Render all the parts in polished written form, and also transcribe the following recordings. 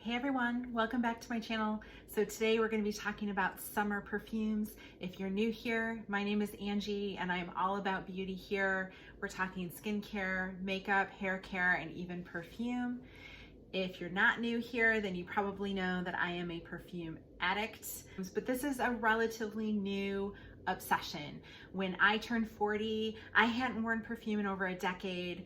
Hey everyone, welcome back to my channel. So today we're going to be talking about summer perfumes. If you're new here, my name is Angie and I'm all about beauty here. We're talking skincare, makeup, hair care, and even perfume. If you're not new here, then you probably know that I am a perfume addict, but this is a relatively new obsession. When I turned 40, I hadn't worn perfume in over a decade.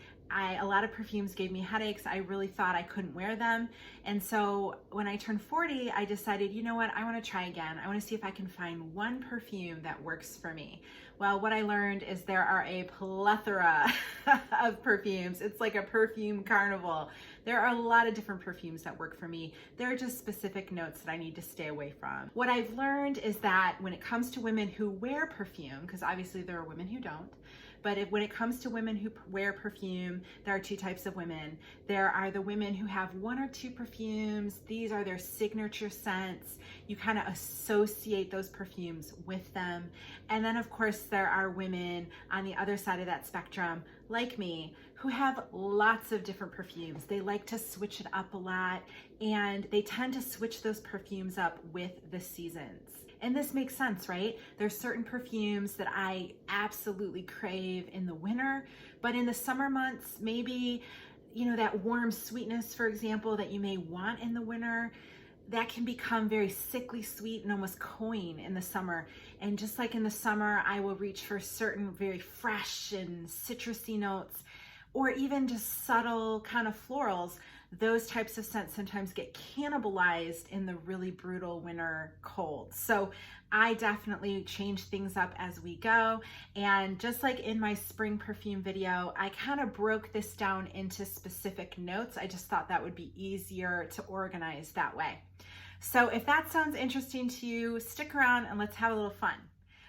A lot of perfumes gave me headaches. I really thought I couldn't wear them. And so when I turned 40, I decided, you know what, I want to try again. I want to see if I can find one perfume that works for me. Well, what I learned is there are a plethora of perfumes. It's like a perfume carnival. There are a lot of different perfumes that work for me. There are just specific notes that I need to stay away from. What I've learned is that when it comes to women who wear perfume, because obviously there are women who don't, but when it comes to women who wear perfume, there are two types of women. There are the women who have one or two perfumes. These are their signature scents. You kind of associate those perfumes with them. And then of course there are women on the other side of that spectrum, like me, who have lots of different perfumes. They like to switch it up a lot, and they tend to switch those perfumes up with the seasons. And this makes sense, right? There's certain perfumes that I absolutely crave in the winter, but in the summer months, maybe, you know, that warm sweetness, for example, that you may want in the winter, that can become very sickly sweet and almost cloying in the summer. And just like in the summer, I will reach for certain very fresh and citrusy notes, or even just subtle kind of florals. Those types of scents sometimes get cannibalized in the really brutal winter cold. So I definitely change things up as we go. And just like in my spring perfume video, I kind of broke this down into specific notes. I just thought that would be easier to organize that way. So if that sounds interesting to you, stick around and let's have a little fun.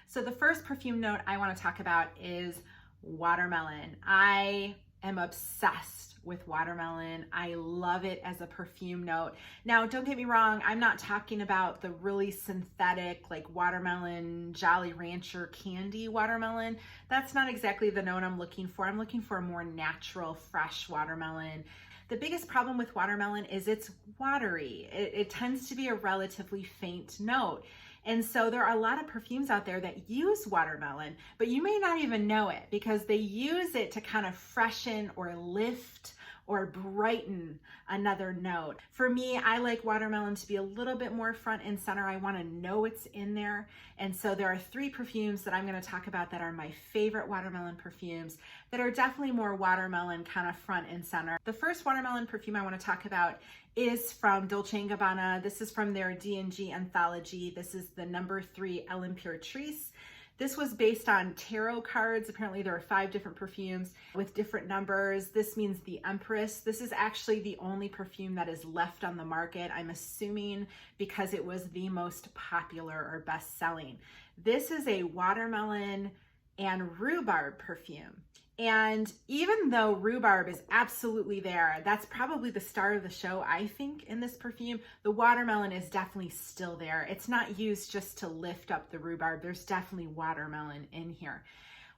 So the first perfume note I want to talk about is watermelon. I am obsessed with watermelon. I love it as a perfume note. Now, don't get me wrong, I'm not talking about the really synthetic, like watermelon, Jolly Rancher candy watermelon. That's not exactly the note I'm looking for. I'm looking for a more natural, fresh watermelon. The biggest problem with watermelon is it's watery. It tends to be a relatively faint note. And so there are a lot of perfumes out there that use watermelon, but you may not even know it because they use it to kind of freshen or lift or brighten another note. For me, I like watermelon to be a little bit more front and center. I want to know it's in there. And so there are three perfumes that I'm going to talk about that are my favorite watermelon perfumes that are definitely more watermelon kind of front and center. The first watermelon perfume I want to talk about is from Dolce & Gabbana. This is from their D&G anthology. This is the number 3 Elle Imperatrice. This was based on tarot cards. Apparently there are 5 different perfumes with different numbers. This means the Empress. This is actually the only perfume that is left on the market, I'm assuming because it was the most popular or best selling. This is a watermelon and rhubarb perfume. And even though rhubarb is absolutely there, that's probably the star of the show, I think, in this perfume, the watermelon is definitely still there. It's not used just to lift up the rhubarb. There's definitely watermelon in here.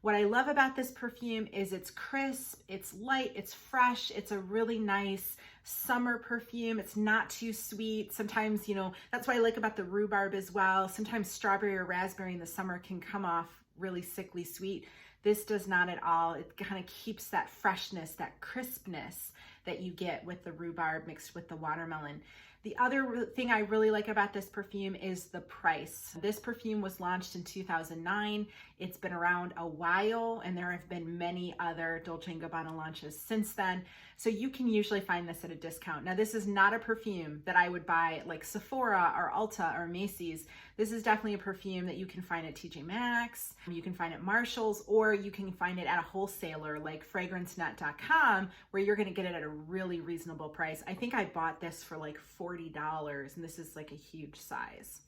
What I love about this perfume is it's crisp, it's light, it's fresh, it's a really nice summer perfume. It's not too sweet. Sometimes, you know, that's what I like about the rhubarb as well. Sometimes strawberry or raspberry in the summer can come off really sickly sweet. This does not at all. It kind of keeps that freshness, that crispness that you get with the rhubarb mixed with the watermelon. The other thing I really like about this perfume is the price. This perfume was launched in 2009. It's been around a while, and there have been many other Dolce & Gabbana launches since then. So you can usually find this at a discount. Now, this is not a perfume that I would buy at like Sephora or Ulta or Macy's. This is definitely a perfume that you can find at TJ Maxx, you can find at Marshall's, or you can find it at a wholesaler like fragrancenet.com, where you're gonna get it at a really reasonable price. I think I bought this for like $40, and this is like a huge size.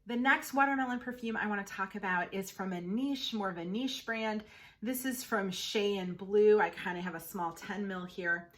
The next watermelon perfume I want to talk about is from a niche, more of a niche brand. This is from Shea & Blue. I kind of have a small 10 ml here.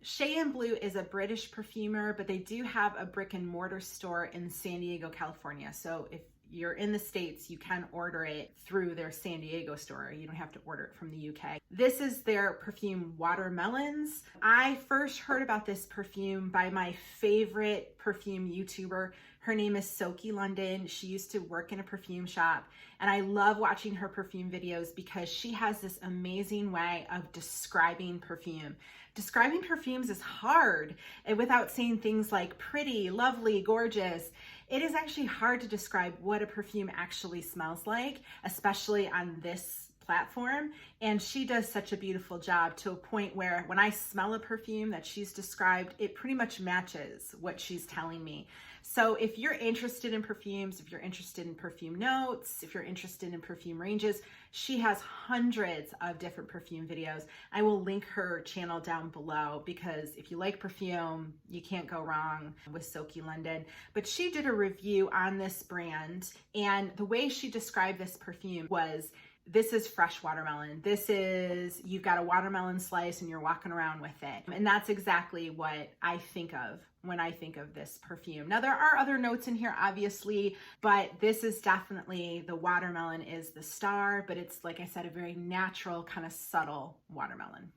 Shea & Blue is a British perfumer, but they do have a brick and mortar store in San Diego, California. So if you're in the States, you can order it through their San Diego store. You don't have to order it from the UK. This is their perfume Watermelons. I first heard about this perfume by my favorite perfume YouTuber. Her name is Soki London. She used to work in a perfume shop, and I love watching her perfume videos because she has this amazing way of describing perfume. Describing perfumes is hard, and without saying things like pretty, lovely, gorgeous. It is actually hard to describe what a perfume actually smells like, especially on this platform. And she does such a beautiful job, to a point where when I smell a perfume that she's described, it pretty much matches what she's telling me. So if you're interested in perfumes, if you're interested in perfume notes, if you're interested in perfume ranges, she has hundreds of different perfume videos. I will link her channel down below, because if you like perfume, you can't go wrong with Soki London. But she did a review on this brand, and the way she described this perfume was, this is fresh watermelon. This is, you've got a watermelon slice and you're walking around with it. And that's exactly what I think of when I think of this perfume. Now, there are other notes in here, obviously, but this is definitely, the watermelon is the star, but it's, like I said, a very natural, kind of subtle watermelon.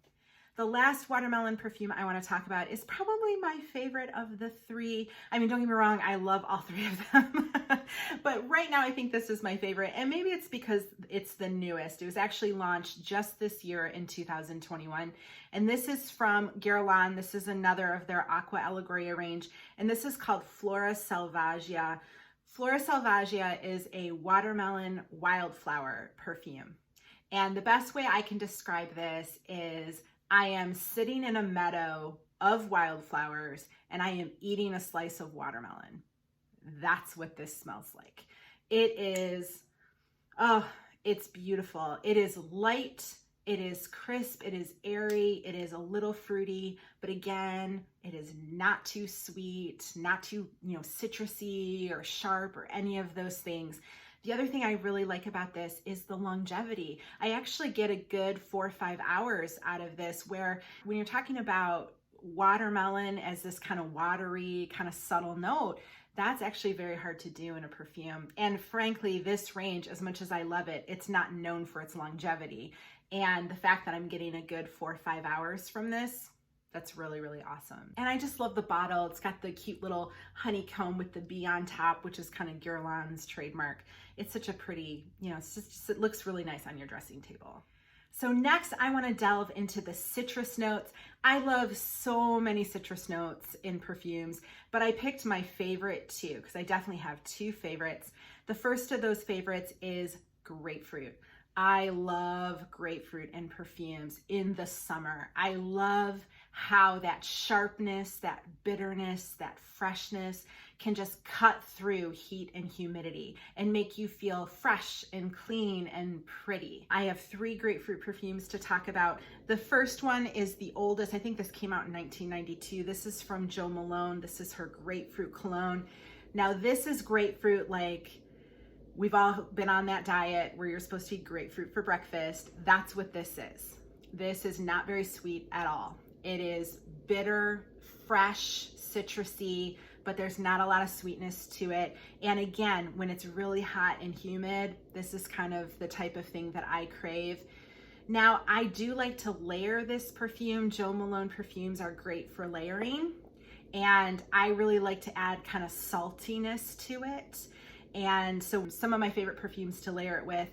The last watermelon perfume I want to talk about is probably my favorite of the three. I mean, don't get me wrong, I love all three of them. But right now I think this is my favorite, and maybe it's because it's the newest. It was actually launched just this year in 2021. And this is from Guerlain. This is another of their Aqua Allegoria range, and this is called Flora Selvagia. Flora Selvagia is a watermelon wildflower perfume. And the best way I can describe this is, I am sitting in a meadow of wildflowers and I am eating a slice of watermelon. That's what this smells like. It is, oh, it's beautiful. It is light, it is crisp, it is airy, it is a little fruity, but again, it is not too sweet, not too, citrusy or sharp or any of those things. The other thing I really like about this is the longevity. I actually get a good 4 or 5 hours out of this, where when you're talking about watermelon as this kind of watery, kind of subtle note, that's actually very hard to do in a perfume. And frankly, this range, as much as I love it, it's not known for its longevity. And the fact that I'm getting a good 4 or 5 hours from this, that's really, really awesome. And I just love the bottle. It's got the cute little honeycomb with the bee on top, which is kind of Guerlain's trademark. It's such a pretty, it looks really nice on your dressing table. So next, I want to delve into the citrus notes. I love so many citrus notes in perfumes, but I picked my favorite two, because I definitely have two favorites. The first of those favorites is grapefruit. I love grapefruit in perfumes in the summer. I love how that sharpness, that bitterness, that freshness can just cut through heat and humidity and make you feel fresh and clean and pretty. I have 3 grapefruit perfumes to talk about. The first one is the oldest. I think this came out in 1992. This is from Jo Malone. This is her grapefruit cologne. Now, this is grapefruit like we've all been on that diet where you're supposed to eat grapefruit for breakfast. That's what this is. This is not very sweet at all. It is bitter, fresh, citrusy, but there's not a lot of sweetness to it. And again, when it's really hot and humid, this is kind of the type of thing that I crave. Now, I do like to layer this perfume. Jo Malone perfumes are great for layering. And I really like to add kind of saltiness to it. And so some of my favorite perfumes to layer it with,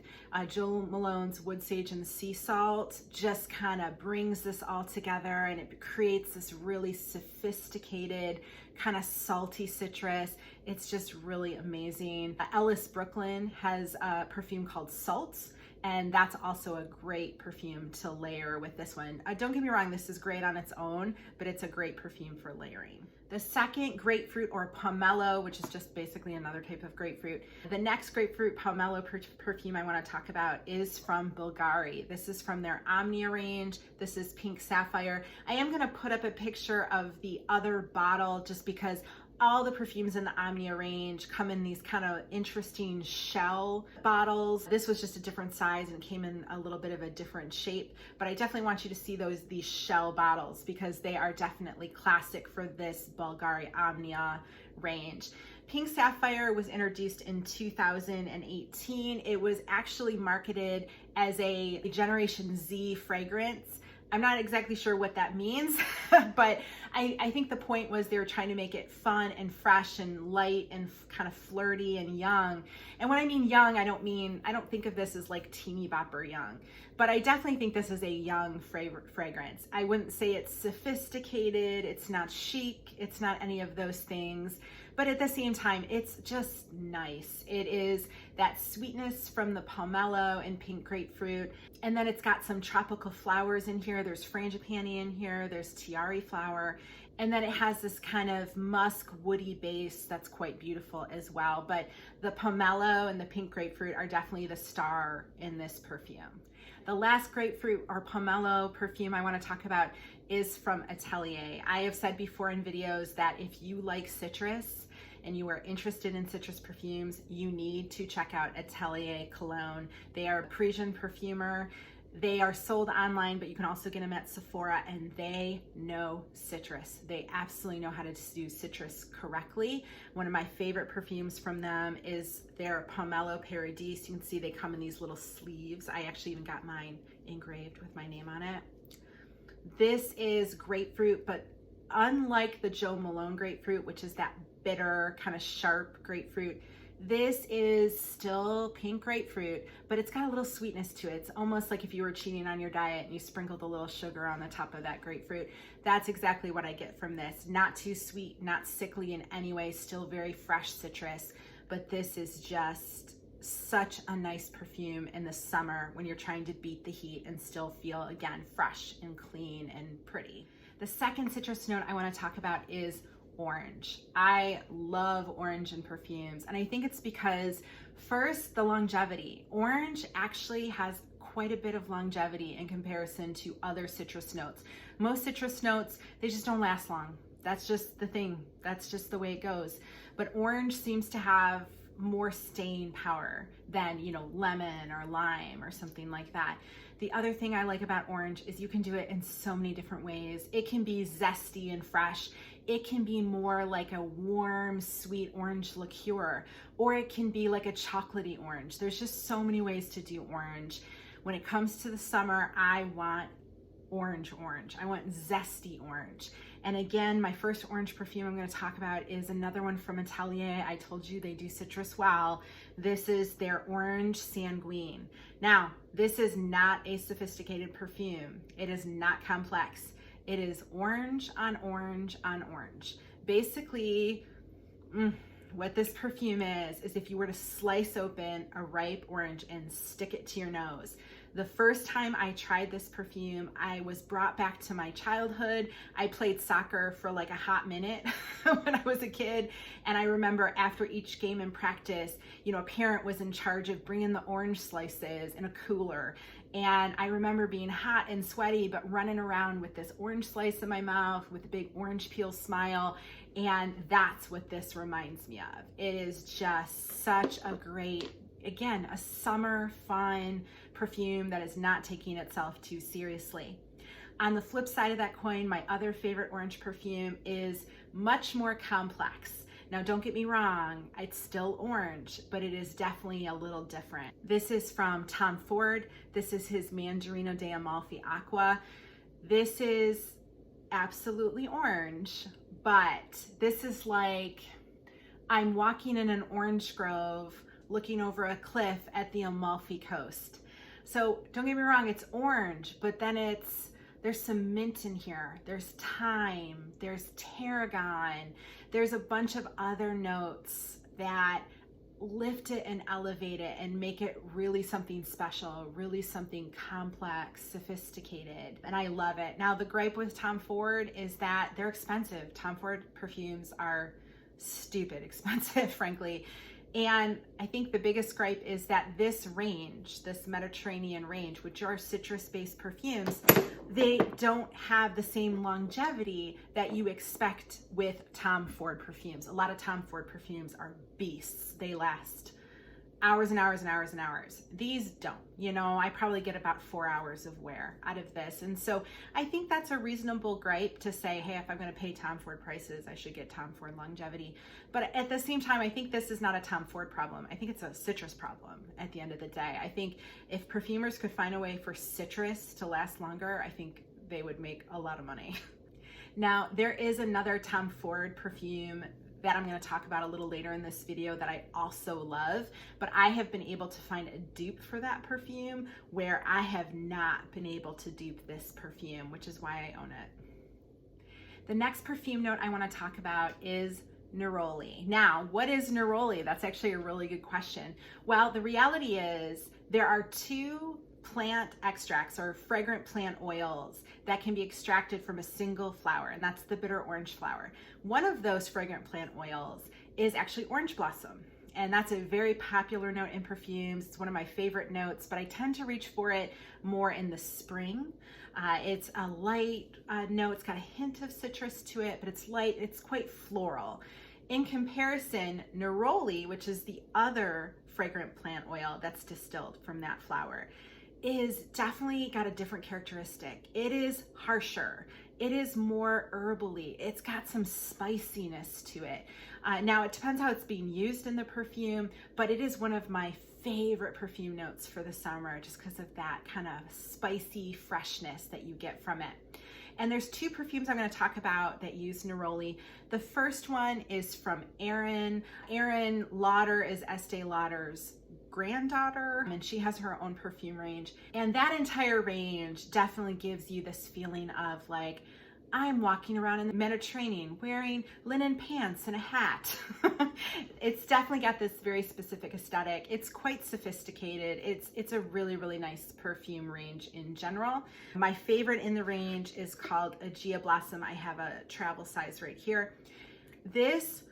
Jo Malone's Wood Sage and Sea Salt just kind of brings this all together, and it creates this really sophisticated kind of salty citrus. It's just really amazing. Ellis Brooklyn has a perfume called Salts, and that's also a great perfume to layer with this one. Don't get me wrong, this is great on its own, but it's a great perfume for layering. The second, grapefruit or pomelo, which is just basically another type of grapefruit. The next grapefruit pomelo perfume I want to talk about is from Bulgari. This is from their Omnia range. This is Pink Sapphire. I am going to put up a picture of the other bottle just because All the perfumes in the Omnia range come in these kind of interesting shell bottles. This was just a different size and came in a little bit of a different shape, but I definitely want you to see these shell bottles because they are definitely classic for this Bulgari Omnia range. Pink Sapphire was introduced in 2018. It was actually marketed as a Generation Z fragrance. I'm not exactly sure what that means, but I think the point was they were trying to make it fun and fresh and light and kind of flirty and young. And when I mean young, I don't think of this as like teeny bopper young, but I definitely think this is a young fragrance. I wouldn't say it's sophisticated, it's not chic, it's not any of those things, but at the same time, it's just nice. It is that sweetness from the pomelo and pink grapefruit, and then it's got some tropical flowers in here. There's frangipani in here, there's tiare flower, and then it has this kind of musk woody base that's quite beautiful as well. But the pomelo and the pink grapefruit are definitely the star in this perfume. The last grapefruit or pomelo perfume I want to talk about is from Atelier. I have said before in videos that if you like citrus and you are interested in citrus perfumes, you need to check out Atelier Cologne. They are a Parisian perfumer. They are sold online, but you can also get them at Sephora, and they know citrus. They absolutely know how to do citrus correctly. One of my favorite perfumes from them is their Pomelo Paradis. You can see they come in these little sleeves. I actually even got mine engraved with my name on it. This is grapefruit, but unlike the Jo Malone grapefruit, which is that bitter, kind of sharp grapefruit, this is still pink grapefruit, but it's got a little sweetness to it. It's almost like if you were cheating on your diet and you sprinkled a little sugar on the top of that grapefruit. That's exactly what I get from this. Not too sweet, not sickly in any way, still very fresh citrus, but this is just such a nice perfume in the summer when you're trying to beat the heat and still feel, again, fresh and clean and pretty. The second citrus note I want to talk about is orange. I love orange in perfumes, and I think it's because, first, the longevity. Orange actually has quite a bit of longevity in comparison to other citrus notes. Most citrus notes, they just don't last long. That's just the thing. That's just the way it goes. But orange seems to have more staying power than, you know, lemon or lime or something like that. The other thing I like about orange is you can do it in so many different ways. It can be zesty and fresh. It can be more like a warm, sweet orange liqueur, or it can be like a chocolatey orange. There's just so many ways to do orange. When it comes to the summer, I want orange. I want zesty orange. And again, my first orange perfume I'm going to talk about is another one from Atelier. I told you they do citrus well. This is their Orange Sanguine. Now, this is not a sophisticated perfume. It is not complex. It is orange on orange on orange. Basically, what this perfume is if you were to slice open a ripe orange and stick it to your nose. The first time I tried this perfume, I was brought back to my childhood. I played soccer for like a hot minute when I was a kid. And I remember after each game in practice, you know, a parent was in charge of bringing the orange slices in a cooler. And I remember being hot and sweaty, but running around with this orange slice in my mouth with a big orange peel smile. And that's what this reminds me of. It is just such a great, again, a summer fun perfume that is not taking itself too seriously. On the flip side of that coin, my other favorite orange perfume is much more complex. Now, don't get me wrong, it's still orange, but it is definitely a little different. This is from Tom Ford. This is his Mandarino de Amalfi Aqua. This is absolutely orange, but this is like I'm walking in an orange grove looking over a cliff at the Amalfi Coast. So don't get me wrong, it's orange, but then there's some mint in here, there's thyme, there's tarragon, there's a bunch of other notes that lift it and elevate it and make it really something special, really something complex, sophisticated, and I love it. Now, the gripe with Tom Ford is that they're expensive. Tom Ford perfumes are stupid expensive, frankly. And I think the biggest gripe is that this range, this Mediterranean range, which are citrus-based perfumes, they don't have the same longevity that you expect with Tom Ford perfumes. A lot of Tom Ford perfumes are beasts. They last hours and hours and hours and hours. These don't. You know, I probably get about 4 hours of wear out of this. And so I think that's a reasonable gripe to say, hey, if I'm going to pay Tom Ford prices, I should get Tom Ford longevity. But at the same time, I think this is not a Tom Ford problem. I think it's a citrus problem at the end of the day. I think if perfumers could find a way for citrus to last longer, I think they would make a lot of money. Now, there is another Tom Ford perfume that I'm going to talk about a little later in this video that I also love, but I have been able to find a dupe for that perfume where I have not been able to dupe this perfume, which is why I own it. The next perfume note I want to talk about is Neroli. Now, what is Neroli? That's actually a really good question. Well, the reality is there are two plant extracts or fragrant plant oils that can be extracted from a single flower, and that's the bitter orange flower. One of those fragrant plant oils is actually orange blossom, and that's a very popular note in perfumes. It's one of my favorite notes, but I tend to reach for it more in the spring. It's a light note. It's got a hint of citrus to it, but it's light. It's quite floral. In comparison, Neroli, which is the other fragrant plant oil that's distilled from that flower, is definitely got a different characteristic. It is harsher. It is more herbally. It's got some spiciness to it. Now, it depends how it's being used in the perfume, but it is one of my favorite perfume notes for the summer just because of that kind of spicy freshness that you get from it. And there's two perfumes I'm going to talk about that use Neroli. The first one is from Erin. Erin Lauder is Estee Lauder's granddaughter, and she has her own perfume range. And that entire range definitely gives you this feeling of like, I'm walking around in the Mediterranean wearing linen pants and a hat. It's definitely got this very specific aesthetic. It's quite sophisticated. It's a really, really nice perfume range in general. My favorite in the range is called Aegea Blossom. I have a travel size right here. This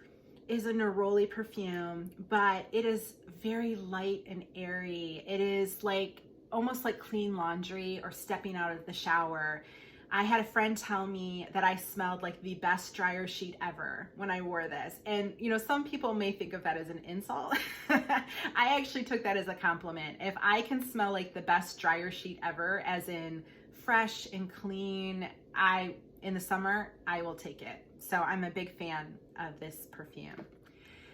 is a Neroli perfume, but it is very light and airy. It is like almost like clean laundry or stepping out of the shower. I had a friend tell me that I smelled like the best dryer sheet ever when I wore this. And you know, some people may think of that as an insult. I actually took that as a compliment. If I can smell like the best dryer sheet ever, as in fresh and clean, in the summer, I will take it. So I'm a big fan of this perfume.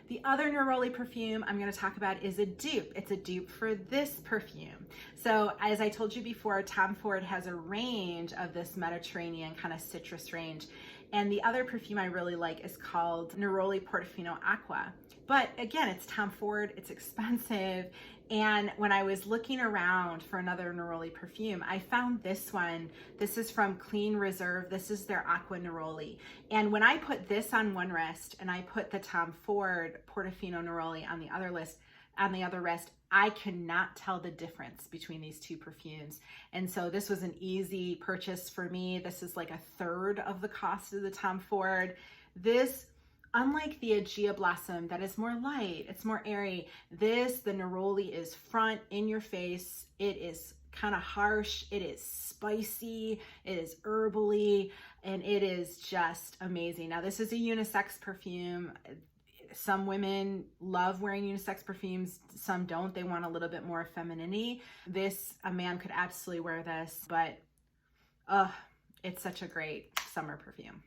The other Neroli perfume I'm going to talk about is a dupe. It's a dupe for this perfume. So as I told you before, Tom Ford has a range of this Mediterranean kind of citrus range. And the other perfume I really like is called Neroli Portofino Aqua. But again, it's Tom Ford, it's expensive. And when I was looking around for another Neroli perfume, I found this one. This is from Clean Reserve. This is their Aquaneroli. And when I put this on one wrist and I put the Tom Ford Portofino Neroli on the other wrist, I cannot tell the difference between these two perfumes. And so this was an easy purchase for me. This is like a third of the cost of the Tom Ford. This, unlike the Aegea Blossom that is more light, it's more airy, the Neroli is front in your face. It is kind of harsh. It is spicy. It is herbally, and it is just amazing. Now, this is a unisex perfume. Some women love wearing unisex perfumes. Some don't. They want a little bit more femininity. A man could absolutely wear this, but it's such a great summer perfume.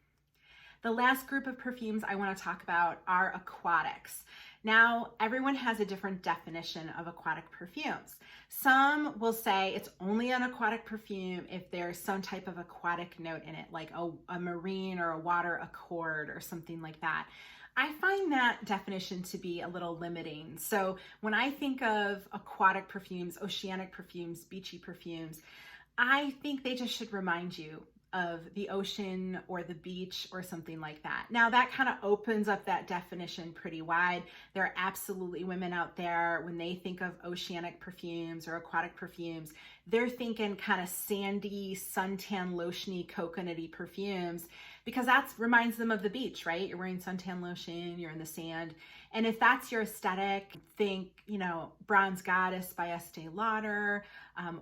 The last group of perfumes I want to talk about are aquatics. Now, everyone has a different definition of aquatic perfumes. Some will say it's only an aquatic perfume if there's some type of aquatic note in it, like a marine or a water accord or something like that. I find that definition to be a little limiting. So when I think of aquatic perfumes, oceanic perfumes, beachy perfumes, I think they just should remind you of the ocean or the beach or something like that. Now that kind of opens up that definition pretty wide. There are absolutely women out there, when they think of oceanic perfumes or aquatic perfumes, they're thinking kind of sandy, suntan, lotiony, coconutty perfumes, because that reminds them of the beach, right? You're wearing suntan lotion, you're in the sand. And if that's your aesthetic, think, you know, Bronze Goddess by Estee Lauder,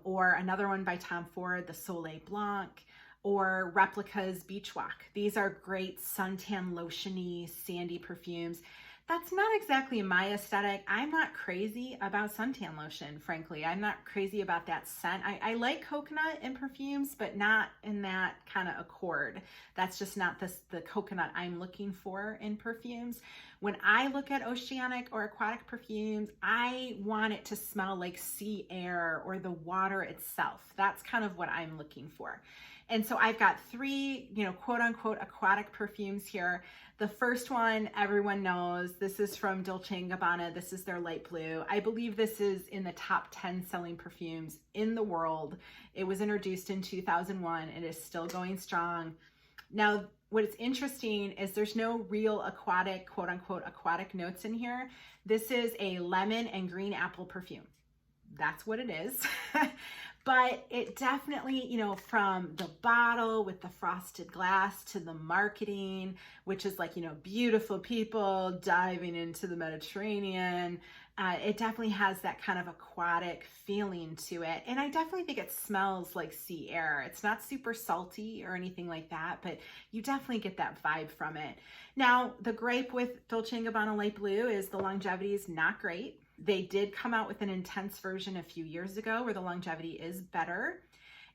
or another one by Tom Ford, the Soleil Blanc, or Replica's Beach Walk. These are great suntan lotiony, sandy perfumes. That's not exactly my aesthetic. I'm not crazy about suntan lotion, frankly. I'm not crazy about that scent. I like coconut in perfumes, but not in that kind of accord. That's just not the coconut I'm looking for in perfumes. When I look at oceanic or aquatic perfumes, I want it to smell like sea air or the water itself. That's kind of what I'm looking for. And so I've got three, you know, quote unquote aquatic perfumes here. The first one everyone knows. This is from Dolce & Gabbana. This is their light blue. I believe this is in the top 10 selling perfumes in the world. It was introduced in 2001. It is still going strong. Now, what's interesting is there's no real aquatic, quote unquote, aquatic notes in here. This is a lemon and green apple perfume. That's what it is. But it definitely, you know, from the bottle with the frosted glass to the marketing, which is like, you know, beautiful people diving into the Mediterranean. It definitely has that kind of aquatic feeling to it. And I definitely think it smells like sea air. It's not super salty or anything like that, but you definitely get that vibe from it. Now, the gripe with Dolce & Gabbana Light Blue is the longevity is not great. They did come out with an intense version a few years ago where the longevity is better.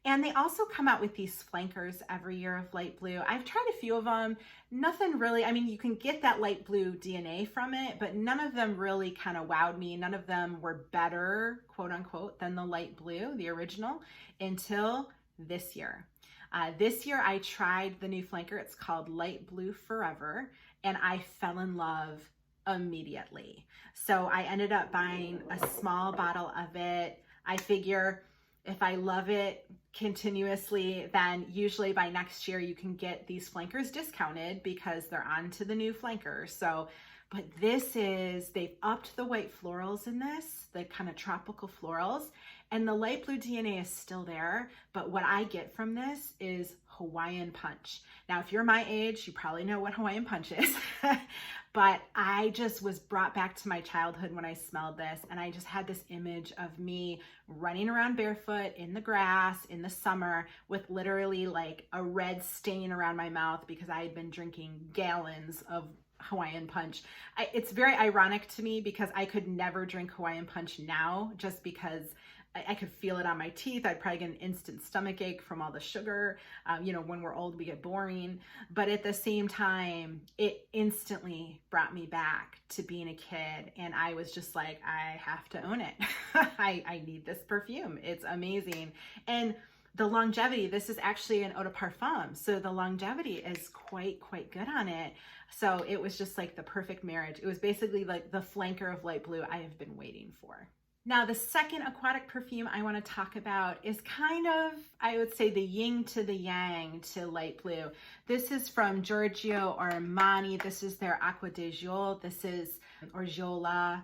And they also come out with these flankers every year of light blue. I've tried a few of them. Nothing really, I mean, you can get that light blue DNA from it, but none of them really kind of wowed me. None of them were better, quote unquote, than the light blue, the original, until this year. This year I tried the new flanker. It's called Light Blue Forever, and I fell in love immediately. So I ended up buying a small bottle of it. I figure if I love it continuously, then usually by next year you can get these flankers discounted because they're on to the new flanker. So, but this is, they've upped the white florals in this, the kind of tropical florals, and the light blue DNA is still there. But what I get from this is Hawaiian punch. Now, if you're my age, you probably know what Hawaiian punch is. But I just was brought back to my childhood when I smelled this, and I just had this image of me running around barefoot in the grass in the summer with literally like a red stain around my mouth because I had been drinking gallons of Hawaiian punch. It's very ironic to me because I could never drink Hawaiian punch now just because I could feel it on my teeth. I'd probably get an instant stomach ache from all the sugar. You know, when we're old, we get boring. But at the same time, it instantly brought me back to being a kid. And I was just like, I have to own it. I need this perfume. It's amazing. And the longevity, this is actually an eau de parfum. So the longevity is quite good on it. So it was just like the perfect marriage. It was basically like the flanker of light blue I have been waiting for. Now, the second aquatic perfume I want to talk about is kind of, I would say, the yin to the yang to light blue. This is from Giorgio Armani. This is their Acqua di Giol. This is Orgiola,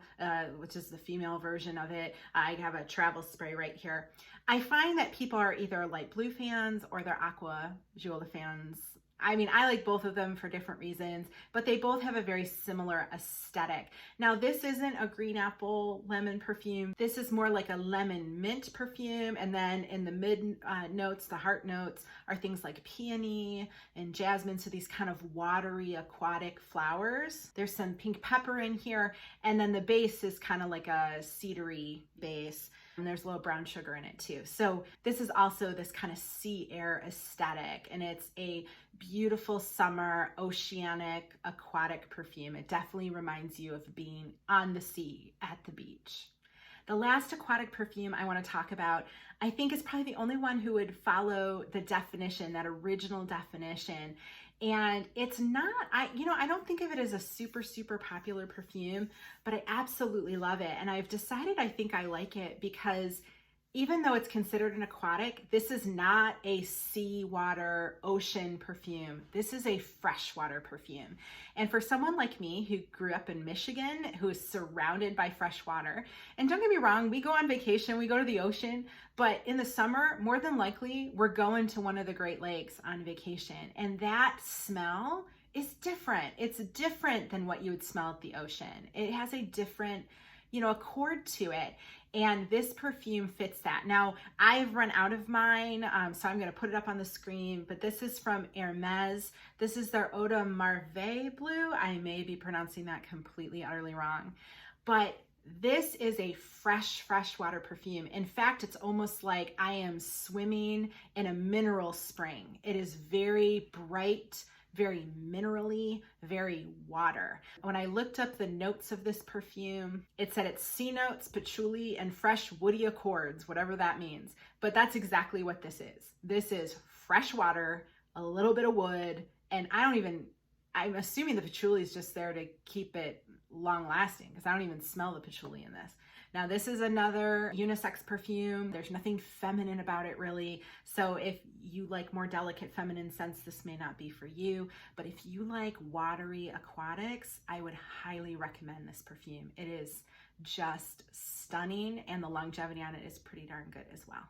which is the female version of it. I have a travel spray right here. I find that people are either light blue fans or they're Acqua Giola fans. I mean, I like both of them for different reasons, but they both have a very similar aesthetic. Now, this isn't a green apple lemon perfume. This is more like a lemon mint perfume. And then in the mid notes, the heart notes are things like peony and jasmine. So these kind of watery aquatic flowers. There's some pink pepper in here. And then the base is kind of like a cedary base. And there's a little brown sugar in it too. So this is also this kind of sea air aesthetic, and it's a beautiful summer oceanic aquatic perfume. It definitely reminds you of being on the sea at the beach. The last aquatic perfume I want to talk about, I think is probably the only one who would follow the definition, that original definition. And it's not, I don't think of it as a super popular perfume, but I absolutely love it. And I've decided I think I like it because even though it's considered an aquatic, this is not a seawater ocean perfume. This is a freshwater perfume. And for someone like me who grew up in Michigan, who is surrounded by fresh water, and don't get me wrong, we go on vacation, we go to the ocean, but in the summer, more than likely, we're going to one of the Great Lakes on vacation. And that smell is different. It's different than what you would smell at the ocean. It has a different, accord to it. And this perfume fits that. Now, I've run out of mine, so I'm gonna put it up on the screen, but this is from Hermes. This is their Eau de Merveille Blue. I may be pronouncing that completely, utterly wrong. But this is a freshwater perfume. In fact, it's almost like I am swimming in a mineral spring. It is very bright, very minerally, very water. When I looked up the notes of this perfume, it said it's sea notes, patchouli, and fresh woody accords, whatever that means. But that's exactly what this is. This is fresh water, a little bit of wood, and I'm assuming the patchouli is just there to keep it long lasting, because I don't even smell the patchouli in this. Now, this is another unisex perfume. There's nothing feminine about it, really. So if you like more delicate feminine scents, this may not be for you. But if you like watery aquatics, I would highly recommend this perfume. It is just stunning, and the longevity on it is pretty darn good as well.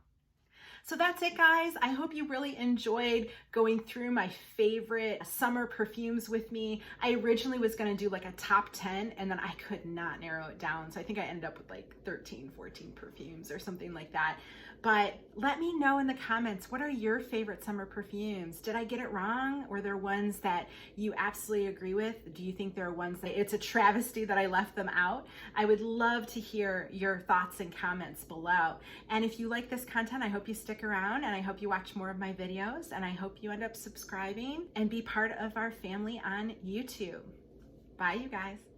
So that's it, guys. I hope you really enjoyed going through my favorite summer perfumes with me. I originally was gonna do like a top 10, and then I could not narrow it down. So I think I ended up with like 13, 14 perfumes or something like that. But let me know in the comments, what are your favorite summer perfumes? Did I get it wrong? Were there ones that you absolutely agree with? Do you think there are ones that it's a travesty that I left them out? I would love to hear your thoughts and comments below. And if you like this content, I hope you stick around, and I hope you watch more of my videos, and I hope you end up subscribing and be part of our family on YouTube. Bye, you guys.